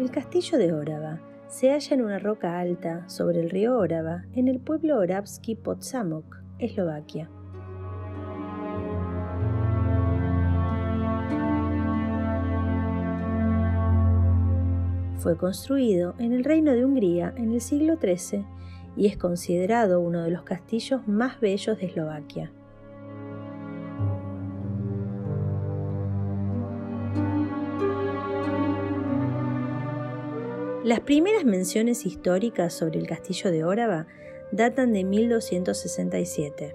El castillo de Orava se halla en una roca alta sobre el río Orava en el pueblo Oravský pod Zámok, Eslovaquia. Fue construido en el Reino de Hungría en el siglo XIII y es considerado uno de los castillos más bellos de Eslovaquia. Las primeras menciones históricas sobre el castillo de Orava datan de 1267.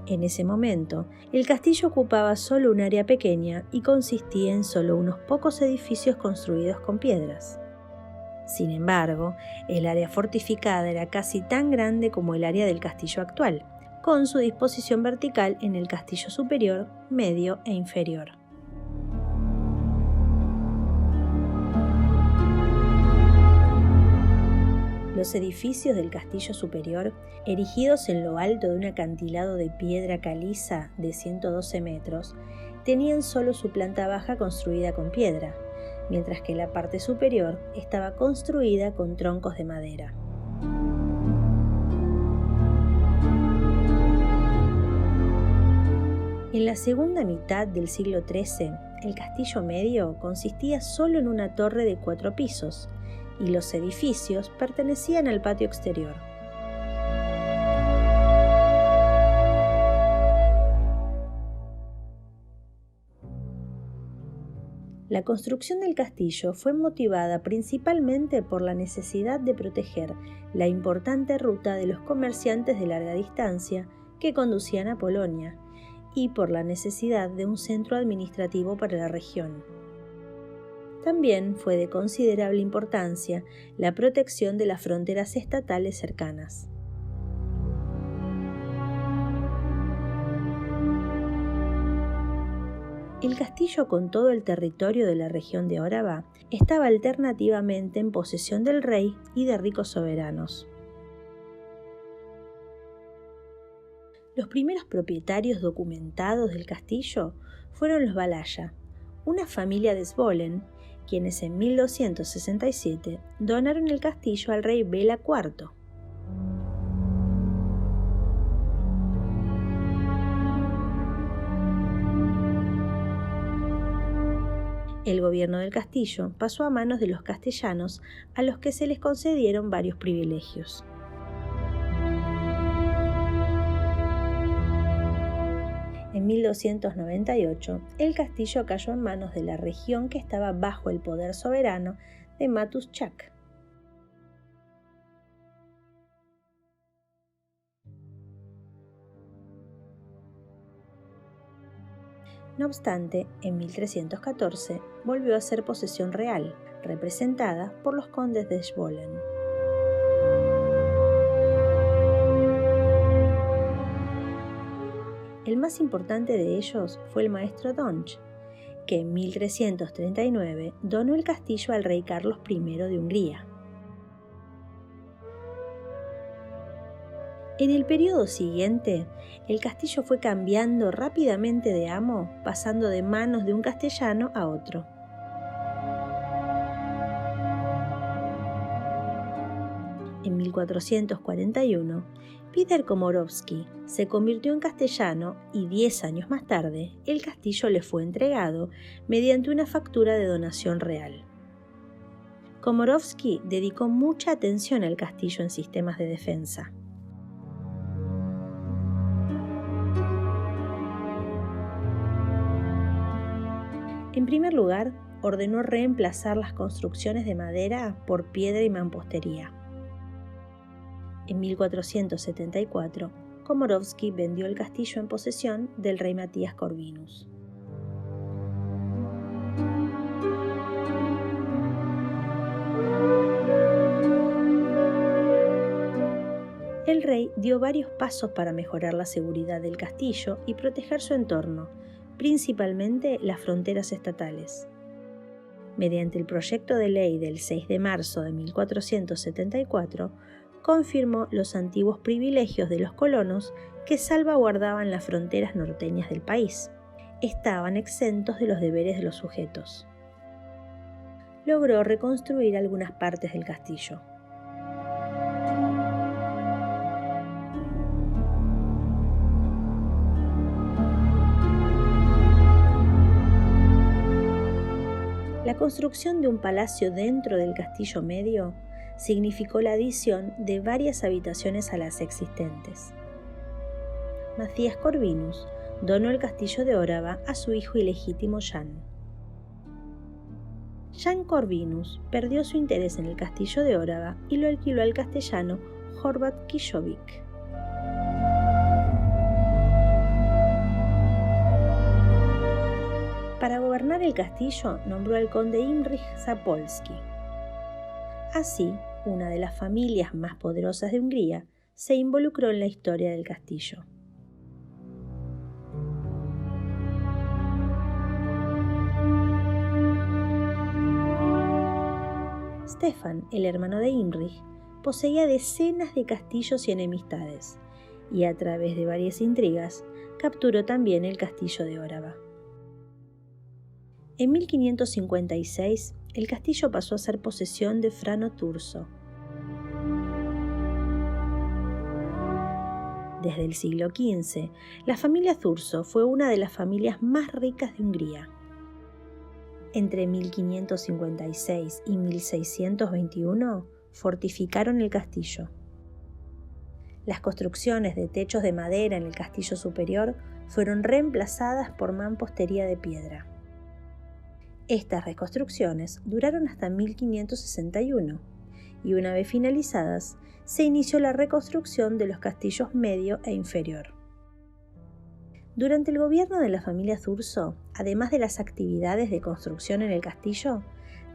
En ese momento, el castillo ocupaba solo un área pequeña y consistía en solo unos pocos edificios construidos con piedras. Sin embargo, el área fortificada era casi tan grande como el área del castillo actual, con su disposición vertical en el castillo superior, medio e inferior. Los edificios del castillo superior, erigidos en lo alto de un acantilado de piedra caliza de 112 metros, tenían solo su planta baja construida con piedra, mientras que la parte superior estaba construida con troncos de madera. En la segunda mitad del siglo XIII, el castillo medio consistía solo en una torre de 4 pisos, y los edificios pertenecían al patio exterior. La construcción del castillo fue motivada principalmente por la necesidad de proteger la importante ruta de los comerciantes de larga distancia que conducían a Polonia y por la necesidad de un centro administrativo para la región. También fue de considerable importancia la protección de las fronteras estatales cercanas. El castillo con todo el territorio de la región de Orava estaba alternativamente en posesión del rey y de ricos soberanos. Los primeros propietarios documentados del castillo fueron los Balaya, una familia de Zvolen, quienes en 1267 donaron el castillo al rey Bela IV. El gobierno del castillo pasó a manos de los castellanos, a los que se les concedieron varios privilegios. En 1298, el castillo cayó en manos de la región que estaba bajo el poder soberano de Matušák. No obstante, en 1314 volvió a ser posesión real, representada por los condes de Zvolen. El más importante de ellos fue el maestro Donch, que en 1339 donó el castillo al rey Carlos I de Hungría. En el periodo siguiente, el castillo fue cambiando rápidamente de amo, pasando de manos de un castellano a otro. En 1441, Peter Komorowski se convirtió en castellano y 10 años más tarde, el castillo le fue entregado mediante una factura de donación real. Komorowski dedicó mucha atención al castillo en sistemas de defensa. En primer lugar, ordenó reemplazar las construcciones de madera por piedra y mampostería. En 1474, Komorowski vendió el castillo en posesión del rey Matías Corvinus. El rey dio varios pasos para mejorar la seguridad del castillo y proteger su entorno, principalmente las fronteras estatales. Mediante el proyecto de ley del 6 de marzo de 1474, confirmó los antiguos privilegios de los colonos que salvaguardaban las fronteras norteñas del país. Estaban exentos de los deberes de los sujetos. Logró reconstruir algunas partes del castillo. La construcción de un palacio dentro del castillo medio significó la adición de varias habitaciones a las existentes. Matías Corvinus donó el castillo de Orava a su hijo ilegítimo Jan. Jan Corvinus perdió su interés en el castillo de Orava y lo alquiló al castellano Horváth Kijović. Para gobernar el castillo nombró al conde Imrich Zápolski. Así, una de las familias más poderosas de Hungría se involucró en la historia del castillo. Stefan, el hermano de Imrich, poseía decenas de castillos y enemistades, y a través de varias intrigas capturó también el castillo de Orava. En 1556, el castillo pasó a ser posesión de Frano Thurso. Desde el siglo XV, la familia Thurso fue una de las familias más ricas de Hungría. Entre 1556 y 1621, fortificaron el castillo. Las construcciones de techos de madera en el castillo superior fueron reemplazadas por mampostería de piedra. Estas reconstrucciones duraron hasta 1561 y una vez finalizadas, se inició la reconstrucción de los castillos medio e inferior. Durante el gobierno de la familia Thurso, además de las actividades de construcción en el castillo,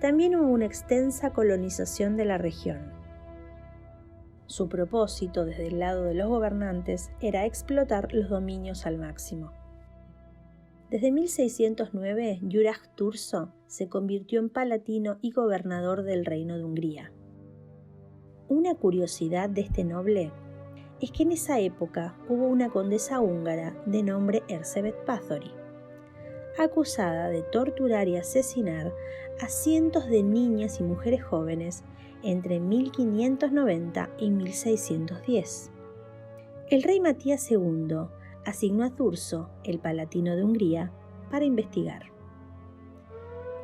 también hubo una extensa colonización de la región. Su propósito desde el lado de los gobernantes era explotar los dominios al máximo. Desde 1609, Juraj Thurso se convirtió en palatino y gobernador del Reino de Hungría. Una curiosidad de este noble es que en esa época hubo una condesa húngara de nombre Erzsébet Pásztory, acusada de torturar y asesinar a cientos de niñas y mujeres jóvenes entre 1590 y 1610. El rey Matías II asignó a Thurso, el palatino de Hungría, para investigar.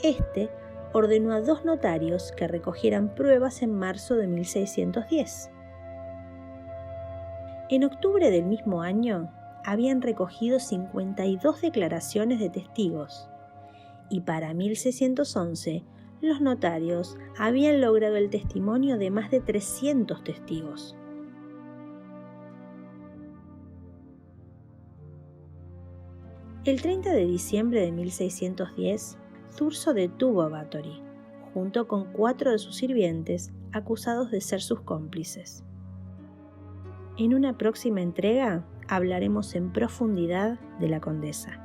Este ordenó a 2 notarios que recogieran pruebas en marzo de 1610. En octubre del mismo año, habían recogido 52 declaraciones de testigos, y para 1611, los notarios habían logrado el testimonio de más de 300 testigos. El 30 de diciembre de 1610, Thurso detuvo a Báthory, junto con 4 de sus sirvientes acusados de ser sus cómplices. En una próxima entrega hablaremos en profundidad de la condesa.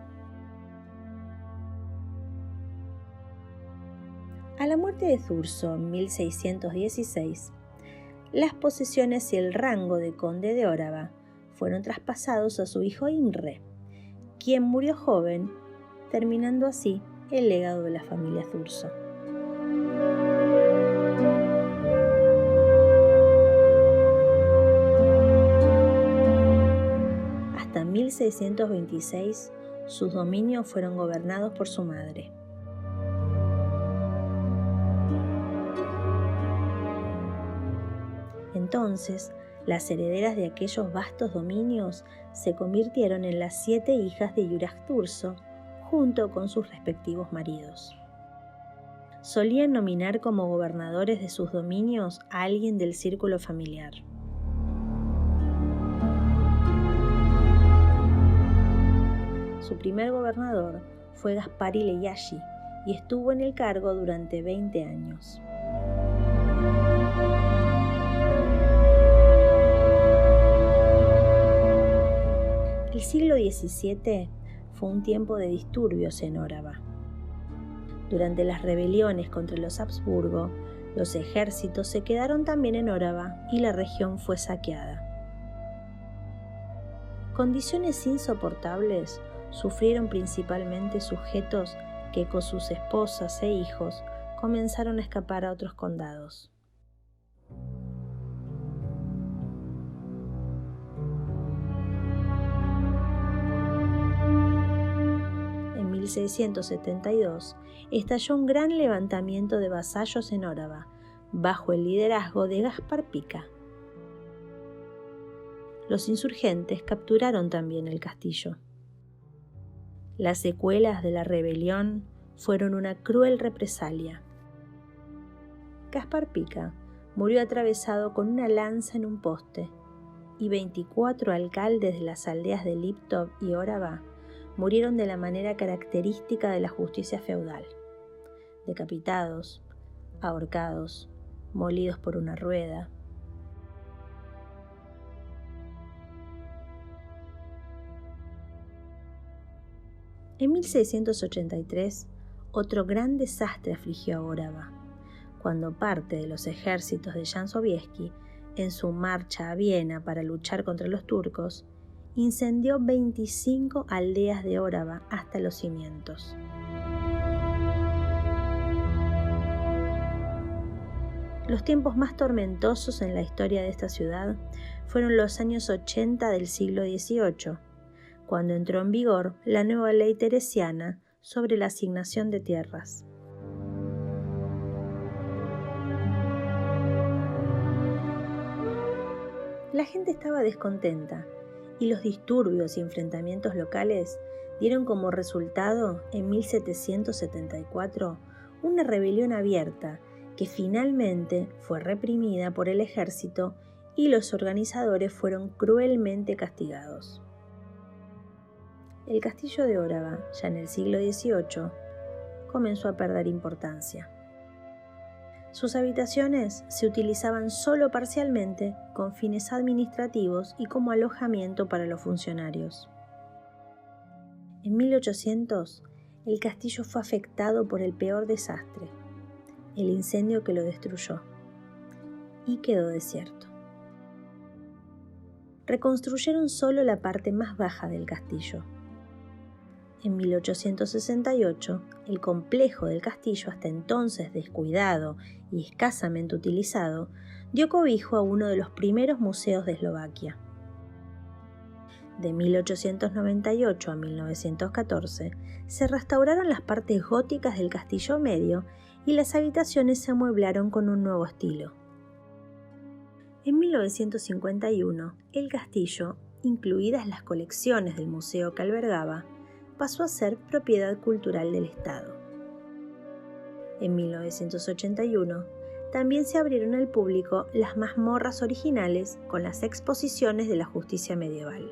A la muerte de Thurso en 1616, las posesiones y el rango de conde de Orava fueron traspasados a su hijo Imre, quien murió joven, terminando así el legado de la familia Thurso. Hasta 1626, sus dominios fueron gobernados por su madre. Entonces, las herederas de aquellos vastos dominios se convirtieron en las 7 hijas de Juraj Thurso, junto con sus respectivos maridos. Solían nominar como gobernadores de sus dominios a alguien del círculo familiar. Su primer gobernador fue Gaspari Lejaji y estuvo en el cargo durante 20 años. El siglo XVII fue un tiempo de disturbios en Orava. Durante las rebeliones contra los Habsburgo, Los ejércitos se quedaron también en Órava y la región fue saqueada. Condiciones insoportables sufrieron principalmente sujetos que con sus esposas e hijos comenzaron a escapar a otros condados. En 1672 estalló un gran levantamiento de vasallos en Órava, bajo el liderazgo de Gaspar Pica. Los insurgentes capturaron también el castillo. Las secuelas de la rebelión fueron una cruel represalia. Gaspar Pica murió atravesado con una lanza en un poste, y 24 alcaldes de las aldeas de Liptov y Órava murieron de la manera característica de la justicia feudal: decapitados, ahorcados, molidos por una rueda. En 1683, otro gran desastre afligió a Órava, cuando parte de los ejércitos de Jan Sobieski, en su marcha a Viena para luchar contra los turcos, incendió 25 aldeas de Órava hasta los cimientos. Los tiempos más tormentosos en la historia de esta ciudad fueron los años 80 del siglo XVIII, cuando entró en vigor la nueva ley teresiana sobre la asignación de tierras. La gente estaba descontenta y los disturbios y enfrentamientos locales dieron como resultado, en 1774, una rebelión abierta que finalmente fue reprimida por el ejército y los organizadores fueron cruelmente castigados. El castillo de Órava, ya en el siglo XVIII, comenzó a perder importancia. Sus habitaciones se utilizaban solo parcialmente con fines administrativos y como alojamiento para los funcionarios. En 1800, el castillo fue afectado por el peor desastre, el incendio que lo destruyó, y quedó desierto. Reconstruyeron solo la parte más baja del castillo. En 1868, el complejo del castillo, hasta entonces descuidado y escasamente utilizado, dio cobijo a uno de los primeros museos de Eslovaquia. De 1898 a 1914, se restauraron las partes góticas del castillo medio y las habitaciones se amueblaron con un nuevo estilo. En 1951, el castillo, incluidas las colecciones del museo que albergaba, pasó a ser propiedad cultural del Estado. En 1981, también se abrieron al público las mazmorras originales con las exposiciones de la justicia medieval.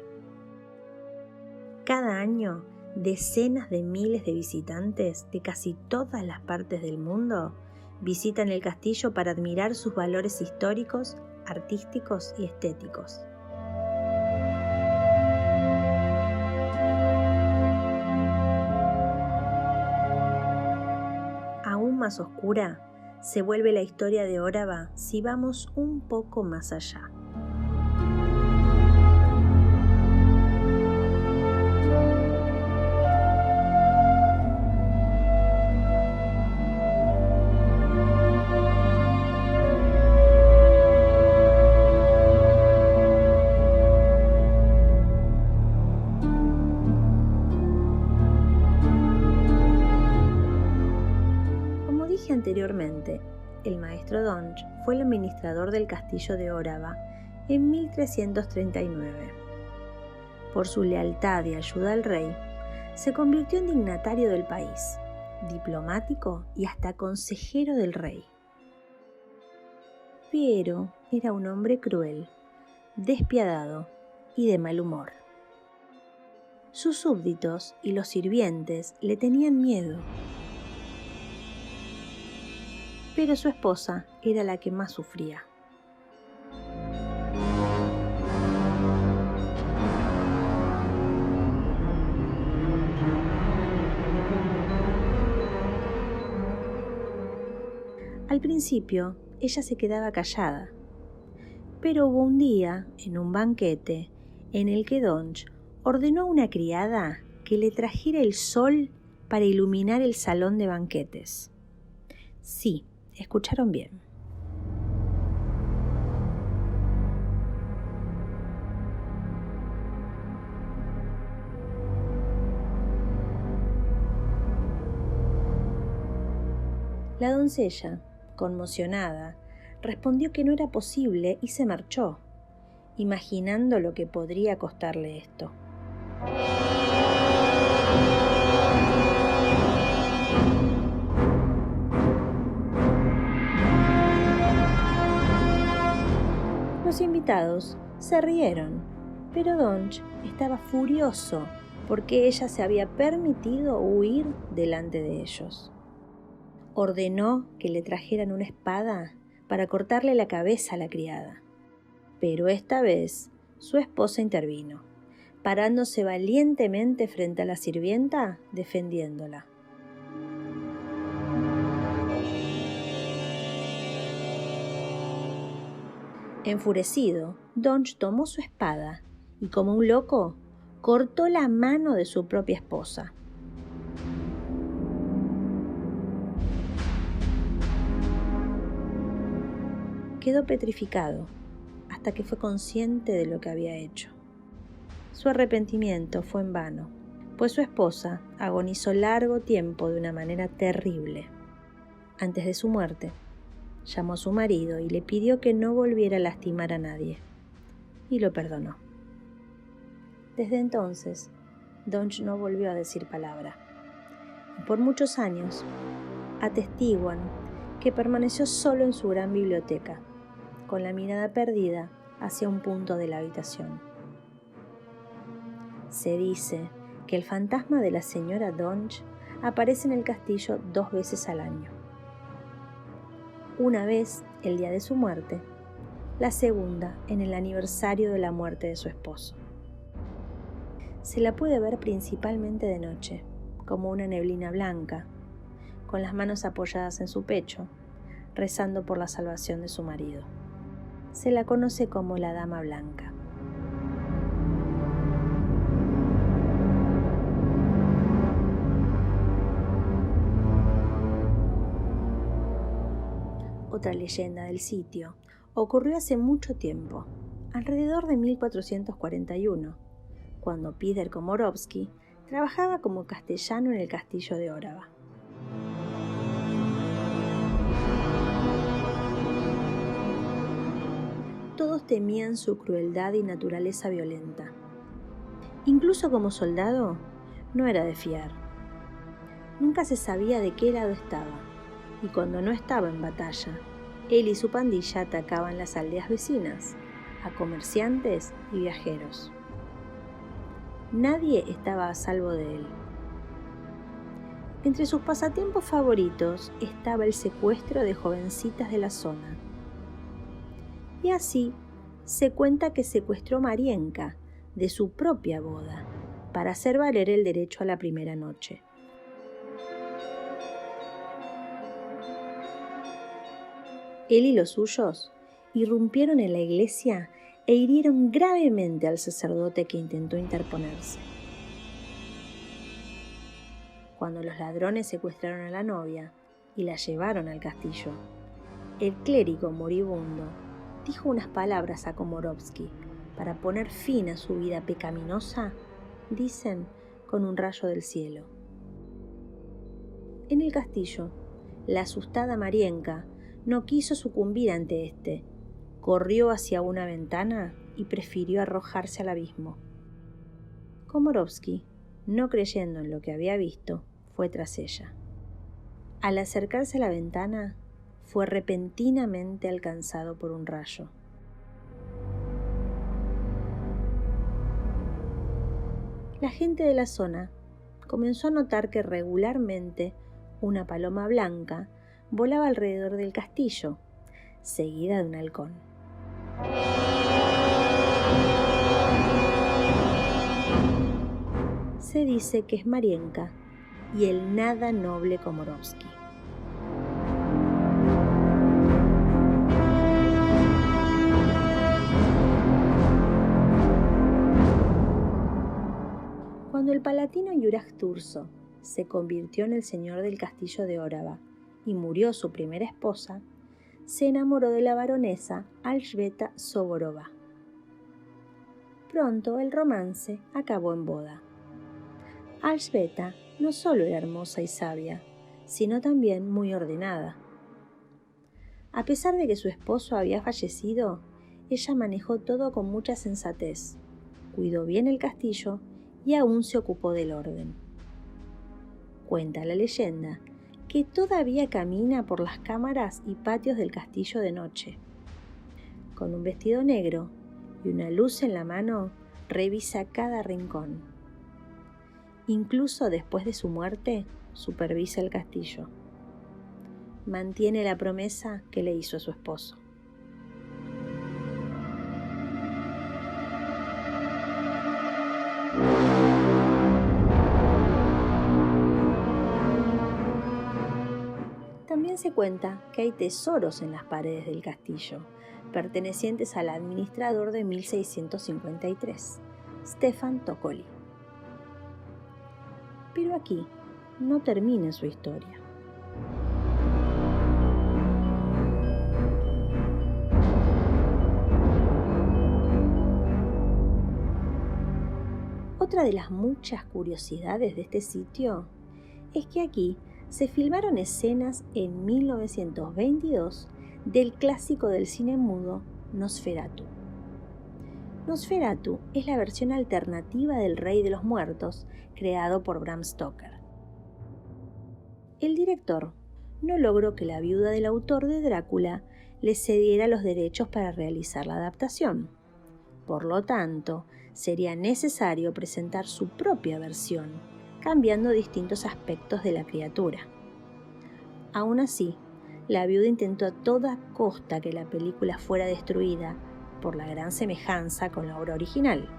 Cada año, decenas de miles de visitantes de casi todas las partes del mundo visitan el castillo para admirar sus valores históricos, artísticos y estéticos. Aún más oscura se vuelve la historia de Órava si vamos un poco más allá. Anteriormente, el maestro Donch fue el administrador del castillo de Órava en 1339. Por su lealtad y ayuda al rey, se convirtió en dignatario del país, diplomático y hasta consejero del rey. Pero era un hombre cruel, despiadado y de mal humor. Sus súbditos y los sirvientes le tenían miedo. Pero su esposa era la que más sufría. Al principio, ella se quedaba callada, pero hubo un día, en un banquete, en el que Donch ordenó a una criada que le trajera el sol para iluminar el salón de banquetes. Sí, escucharon bien. La doncella, conmocionada, respondió que no era posible y se marchó, imaginando lo que podría costarle esto. Los invitados se rieron, pero Donch estaba furioso porque ella se había permitido huir delante de ellos. Ordenó que le trajeran una espada para cortarle la cabeza a la criada. Pero esta vez su esposa intervino, parándose valientemente frente a la sirvienta, defendiéndola. Enfurecido, Donch tomó su espada y, como un loco, cortó la mano de su propia esposa. Quedó petrificado hasta que fue consciente de lo que había hecho. Su arrepentimiento fue en vano, pues su esposa agonizó largo tiempo de una manera terrible. Antes de su muerte, llamó a su marido y le pidió que no volviera a lastimar a nadie, y lo perdonó. Desde entonces, Donch no volvió a decir palabra, y por muchos años atestiguan que permaneció solo en su gran biblioteca, con la mirada perdida hacia un punto de la habitación. Se dice que el fantasma de la señora Donch aparece en el castillo 2 veces al año. Una vez el día de su muerte, la segunda en el aniversario de la muerte de su esposo. Se la puede ver principalmente de noche, como una neblina blanca, con las manos apoyadas en su pecho, rezando por la salvación de su marido. Se la conoce como la Dama Blanca. Otra leyenda del sitio ocurrió hace mucho tiempo, alrededor de 1441, cuando Peter Komorowski trabajaba como castellano en el castillo de Orava. Todos temían su crueldad y naturaleza violenta. Incluso como soldado, no era de fiar. Nunca se sabía de qué lado estaba, y cuando no estaba en batalla, él y su pandilla atacaban las aldeas vecinas, a comerciantes y viajeros. Nadie estaba a salvo de él. Entre sus pasatiempos favoritos estaba el secuestro de jovencitas de la zona. Y así se cuenta que secuestró a Marienka de su propia boda para hacer valer el derecho a la primera noche. Él y los suyos irrumpieron en la iglesia e hirieron gravemente al sacerdote que intentó interponerse. Cuando los ladrones secuestraron a la novia y la llevaron al castillo, el clérigo moribundo dijo unas palabras a Komorowski para poner fin a su vida pecaminosa, dicen, con un rayo del cielo. En el castillo, la asustada Marienka no quiso sucumbir ante este, corrió hacia una ventana y prefirió arrojarse al abismo. Komorowski, no creyendo en lo que había visto, fue tras ella. Al acercarse a la ventana, fue repentinamente alcanzado por un rayo. La gente de la zona comenzó a notar que regularmente una paloma blanca volaba alrededor del castillo, seguida de un halcón. Se dice que es Marienka y el nada noble Komorowski. Cuando el palatino Juraj Thurzo se convirtió en el señor del castillo de Orava y murió su primera esposa, se enamoró de la baronesa Alžbeta Soborova. Pronto el romance acabó en boda. Alžbeta no solo era hermosa y sabia, sino también muy ordenada. A pesar de que su esposo había fallecido, ella manejó todo con mucha sensatez, cuidó bien el castillo y aún se ocupó del orden. Cuenta la leyenda que todavía camina por las cámaras y patios del castillo de noche. Con un vestido negro y una luz en la mano, revisa cada rincón. Incluso después de su muerte, supervisa el castillo. Mantiene la promesa que le hizo a su esposo. También se cuenta que hay tesoros en las paredes del castillo, pertenecientes al administrador de 1653, Stefan Tokoli. Pero aquí no termina su historia. Otra de las muchas curiosidades de este sitio es que aquí se filmaron escenas en 1922 del clásico del cine mudo Nosferatu. Nosferatu es la versión alternativa del Rey de los Muertos creado por Bram Stoker. El director no logró que la viuda del autor de Drácula le cediera los derechos para realizar la adaptación. Por lo tanto, sería necesario presentar su propia versión, cambiando distintos aspectos de la criatura. Aún así, la viuda intentó a toda costa que la película fuera destruida por la gran semejanza con la obra original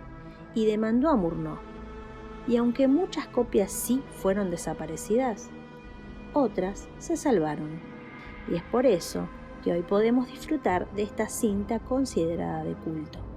y demandó a Murnau. Y aunque muchas copias sí fueron desaparecidas, otras se salvaron. Y es por eso que hoy podemos disfrutar de esta cinta considerada de culto.